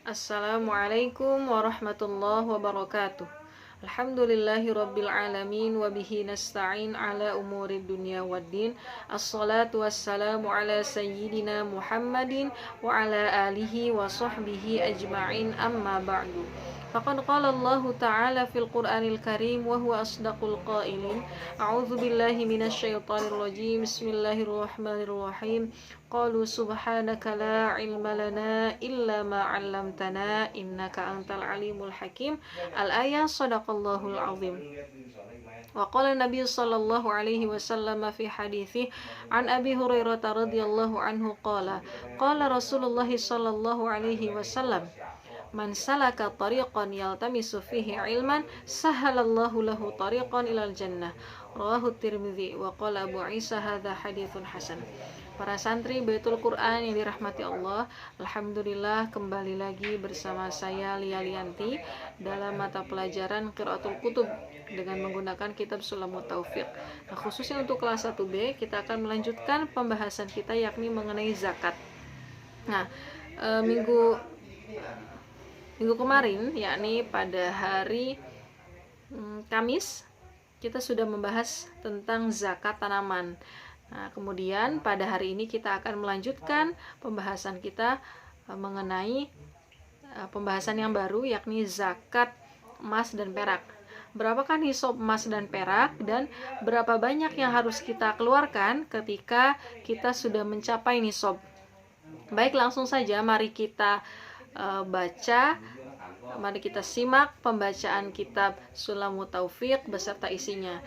Assalamualaikum warahmatullahi wabarakatuh. Alhamdulillahi rabbil alamin wa bihi nasta'in ala umuri dunya waddin. Assalatu wassalamu ala sayyidina Muhammadin wa ala alihi wa sahbihi ajma'in, amma ba'du. Faqad qala Allah ta'ala fil Qur'anil Karim wa huwa asdaqul qailin. A'udzu billahi minasy syaithanir rajim. Bismillahirrahmanirrahim. Qalu subhanaka la ilma lana illa ma 'allamtana innaka antal alimul hakim. Al-ayah. Shadaqallahul azim. Wa qala Nabi sallallahu alaihi wasallam fi hadithi an Abi Hurairah radhiyallahu anhu qala Rasulullah sallallahu alaihi wasallam, man salaka tariqan yaltamisu fihi ilman sahalallahu lahu tariqan ilal jannah. Rawahu Tirmidzi wa qala Abu Isa hadza haditsun hasan. Para santri Baitul Quran yang dirahmati Allah, alhamdulillah kembali lagi bersama saya Lia Lianti dalam mata pelajaran Qiraatul Kutub dengan menggunakan kitab Sulamut Taufiq. Nah, khususnya untuk kelas 1B kita akan melanjutkan pembahasan kita yakni mengenai zakat. Nah, minggu kemarin, yakni pada hari Kamis, kita sudah membahas tentang zakat tanaman. Nah, kemudian pada hari ini kita akan melanjutkan pembahasan kita mengenai pembahasan yang baru, yakni zakat emas dan perak. Berapakah nisab emas dan perak, dan berapa banyak yang harus kita keluarkan ketika kita sudah mencapai nisab? Baik, langsung saja mari kita mari kita simak pembacaan kitab Sulamut Taufiq beserta isinya.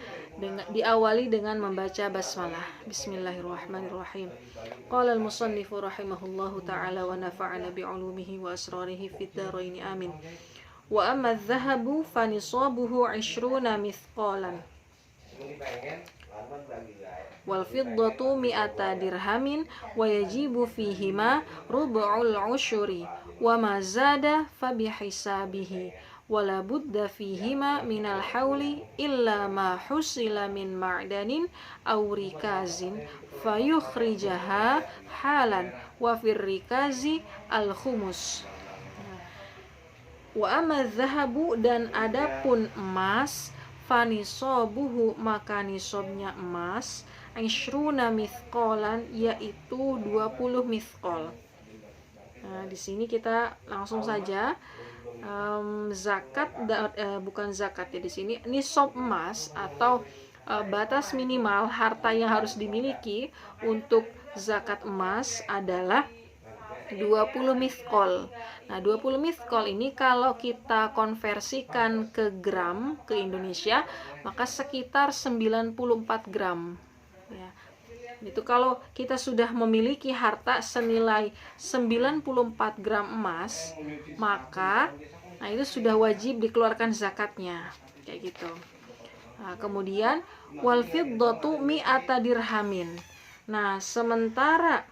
Diawali dengan membaca basmalah. Bismillahirrahmanirrahim. Qala al-musannifu rahimahullahu ta'ala wa nafa'ana bi'ulumihi wa asrarihi fid dharain amin. Wa amma adh-dhahabu fa nisabuhu 20 mithqalan. Wal fiddatu mi'ata dirhamin wa yajibu fihima rub'ul ushuri wa ma zada fa bihisabihi wa la budda fihima minal hauli illa ma husila min ma'danin aw rikazin fayukhrijaha halan wa fir rikazi al khumus. Wa amma dzahabu, dan adapun emas, fanisabuhu, maka nisabnya emas, ishruna mithqalan, yaitu 20 mithqal. Nah, di sini kita langsung saja bukan zakat ya, di sini nisab emas atau batas minimal harta yang harus dimiliki untuk zakat emas adalah 20 mithqal. Nah, 20 mithqal ini kalau kita konversikan ke gram ke Indonesia, maka sekitar 94 gram. Ya. Itu kalau kita sudah memiliki harta senilai 94 gram emas, maka itu sudah wajib dikeluarkan zakatnya. Kayak gitu. Nah, kemudian wal fiddatu mi'ata dirhamin. Nah, sementara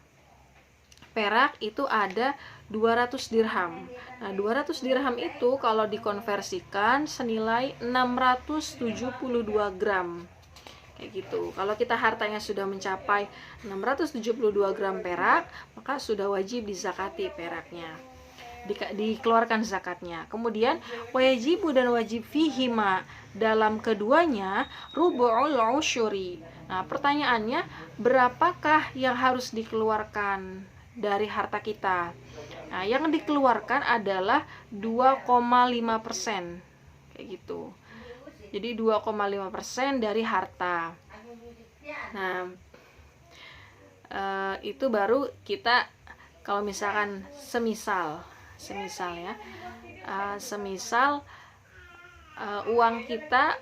perak itu ada 200 dirham. Nah, 200 dirham itu kalau dikonversikan senilai 672 gram. Kayak gitu. Kalau kita hartanya sudah mencapai 672 gram perak, maka sudah wajib dizakati peraknya. Dikeluarkan zakatnya. Kemudian wajibu dan wajib fihima, dalam keduanya rubu'ul usyuri. Nah, pertanyaannya, berapakah yang harus dikeluarkan dari harta kita? Nah, yang dikeluarkan adalah 2,5%. Kayak gitu. Jadi 2,5% dari harta. Nah, itu baru kita, kalau misalkan semisal ya, uang kita,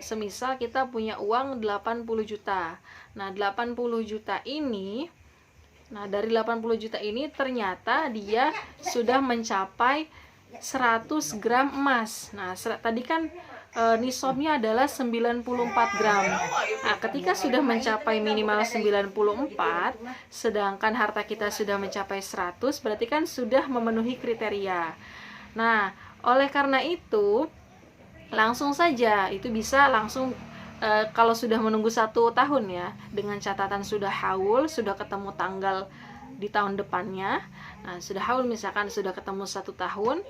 semisal kita punya uang 80 juta. Nah, 80 juta ini, dari 80 juta ini ternyata dia sudah mencapai 100 gram emas. Nah, tadi kan nisabnya adalah 94 gram. Nah, ketika sudah mencapai minimal 94, sedangkan harta kita sudah mencapai 100, berarti kan sudah memenuhi kriteria. Nah, oleh karena itu, langsung saja, itu bisa langsung kalau sudah menunggu 1 tahun ya, dengan catatan sudah haul, sudah ketemu tanggal di tahun depannya. Nah, sudah haul misalkan sudah ketemu 1 tahun.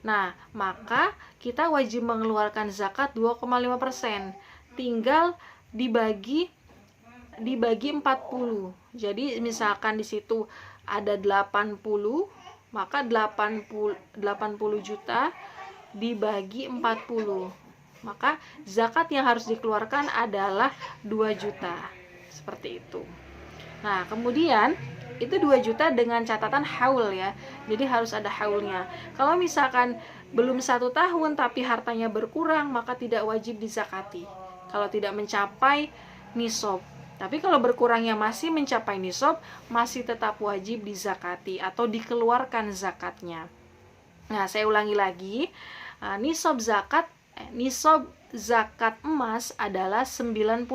Nah, maka kita wajib mengeluarkan zakat 2,5%. Tinggal dibagi 40. Jadi misalkan di situ ada 80, maka 80 juta dibagi 40. Maka zakat yang harus dikeluarkan adalah 2 juta. Seperti itu. Nah, kemudian itu 2 juta dengan catatan haul ya. Jadi harus ada haulnya. Kalau misalkan belum 1 tahun tapi hartanya berkurang, maka tidak wajib dizakati. Kalau tidak mencapai nisab. Tapi kalau berkurangnya masih mencapai nisab, masih tetap wajib dizakati atau dikeluarkan zakatnya. Nah, saya ulangi lagi. Nisab zakat emas adalah 94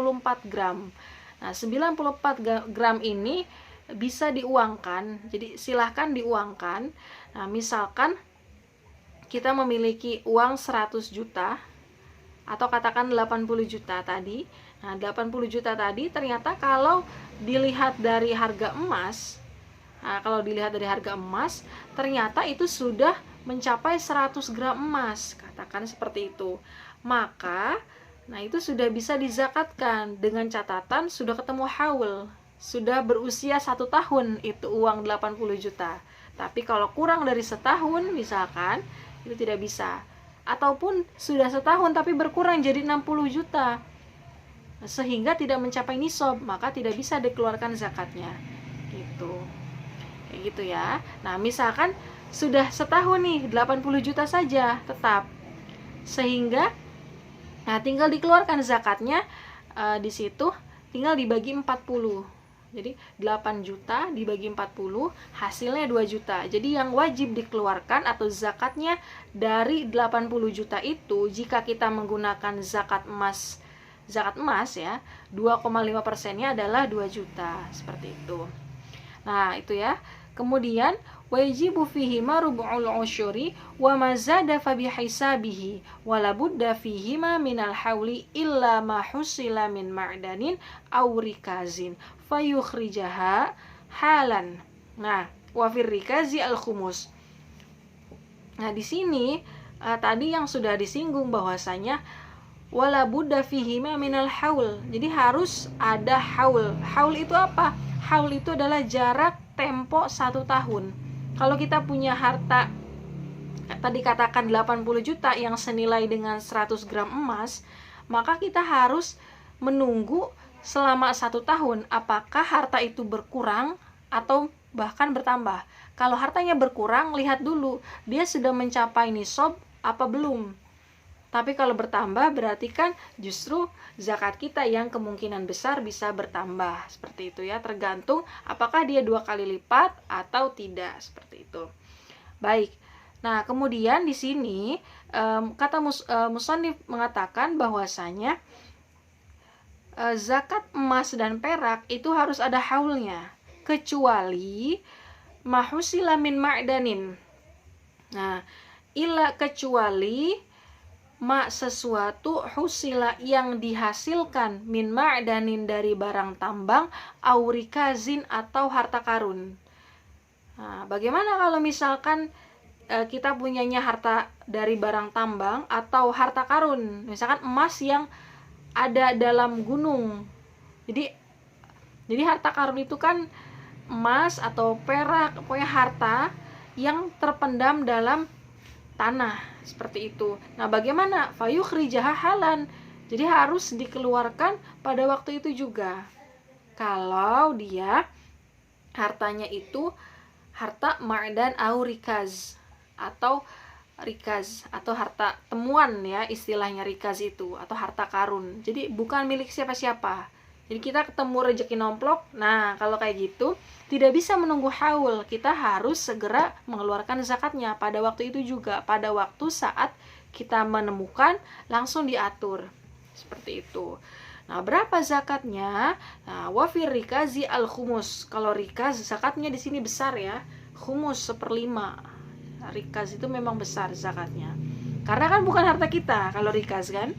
gram. Nah, 94 gram ini bisa diuangkan. Jadi silahkan diuangkan. Nah, misalkan kita memiliki uang 100 juta atau katakan 80 juta tadi. Nah, 80 juta tadi ternyata kalau dilihat dari harga emas, ternyata itu sudah mencapai 100 gram emas, katakan seperti itu. Maka, itu sudah bisa dizakatkan dengan catatan sudah ketemu haul, sudah berusia 1 tahun itu uang 80 juta. Tapi kalau kurang dari setahun misalkan, itu tidak bisa. Ataupun sudah setahun tapi berkurang jadi 60 juta. Sehingga tidak mencapai nisab, maka tidak bisa dikeluarkan zakatnya. Gitu. Kayak gitu ya. Nah, misalkan sudah setahun nih 80 juta saja tetap. Sehingga tinggal dikeluarkan zakatnya di situ tinggal dibagi 40. Jadi 8 juta dibagi 40 hasilnya 2 juta. Jadi yang wajib dikeluarkan atau zakatnya dari 80 juta itu jika kita menggunakan zakat emas ya, 2,5%-nya adalah 2 juta. Seperti itu. Nah, itu ya. Kemudian wajibu fihi ma rubu'ul usyuri wa ma zada fa bihisabihi wa la budda fihi ma minal hauli illa ma husila min ma'danin aw rikazin fayukhrijaha halan. Nah, wa fir rikazi al khumus. Nah, di sini tadi yang sudah disinggung bahwasanya wala budda fihi ma minal haul. Jadi harus ada haul. Haul itu apa? Haul itu adalah jarak tempo 1 tahun. Kalau kita punya harta tadi katakan 80 juta yang senilai dengan 100 gram emas, maka kita harus menunggu selama 1 tahun apakah harta itu berkurang atau bahkan bertambah. Kalau hartanya berkurang, lihat dulu dia sudah mencapai nisab apa belum. Tapi kalau bertambah berarti kan justru zakat kita yang kemungkinan besar bisa bertambah. Seperti itu ya, tergantung apakah dia 2 kali lipat atau tidak, seperti itu. Baik. Nah, kemudian di sini kata musannif mengatakan bahwasanya zakat emas dan perak itu harus ada haulnya, kecuali mahusila min ma'danin. Nah, kecuali sesuatu husila yang dihasilkan min ma'danin dari barang tambang aurikazin atau harta karun. Nah, bagaimana kalau misalkan kita punyanya harta dari barang tambang atau harta karun, misalkan emas yang ada dalam gunung. Jadi harta karun itu kan emas atau perak, pokoknya harta yang terpendam dalam tanah, seperti itu. Nah, bagaimana? Fayukhrijaha halan. Jadi harus dikeluarkan pada waktu itu juga. Kalau dia hartanya itu harta ma'dan au rikaz atau harta temuan ya, istilahnya rikaz itu atau harta karun. Jadi bukan milik siapa-siapa. Jadi kita ketemu rezeki nomplok. Nah, kalau kayak gitu tidak bisa menunggu haul. Kita harus segera mengeluarkan zakatnya pada waktu itu juga. Pada waktu saat kita menemukan langsung diatur. Seperti itu. Nah, berapa zakatnya? Nah, wafir rikazi al khumus. Kalau rikaz zakatnya di sini besar ya. Khumus 1/5. Rikaz itu memang besar zakatnya. Karena kan bukan harta kita kalau rikaz kan.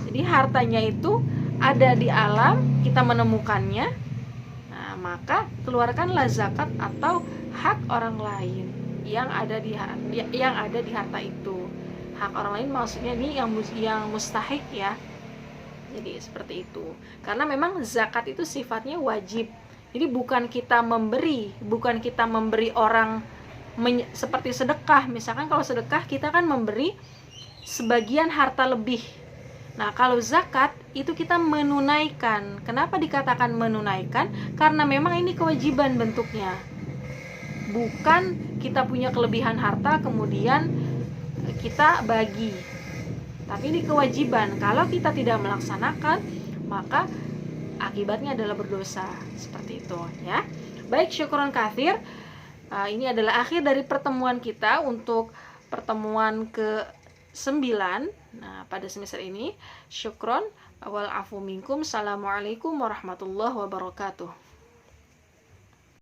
Jadi hartanya itu ada di alam, kita menemukannya. Nah, maka keluarkanlah zakat atau hak orang lain yang ada di harta itu. Hak orang lain maksudnya ini yang mustahik ya. Jadi seperti itu. Karena memang zakat itu sifatnya wajib. Jadi bukan kita memberi orang seperti sedekah. Misalkan kalau sedekah kita kan memberi sebagian harta lebih. Nah, kalau zakat itu kita menunaikan. Kenapa dikatakan menunaikan? Karena memang ini kewajiban bentuknya. Bukan kita punya kelebihan harta kemudian kita bagi. Tapi ini kewajiban. Kalau kita tidak melaksanakan, maka akibatnya adalah berdosa. Seperti itu ya. Baik, syukron katsir. Ini adalah akhir dari pertemuan kita untuk pertemuan ke-9 pada semester ini. Syukron wal afu minkum. Assalamualaikum warahmatullahi wabarakatuh.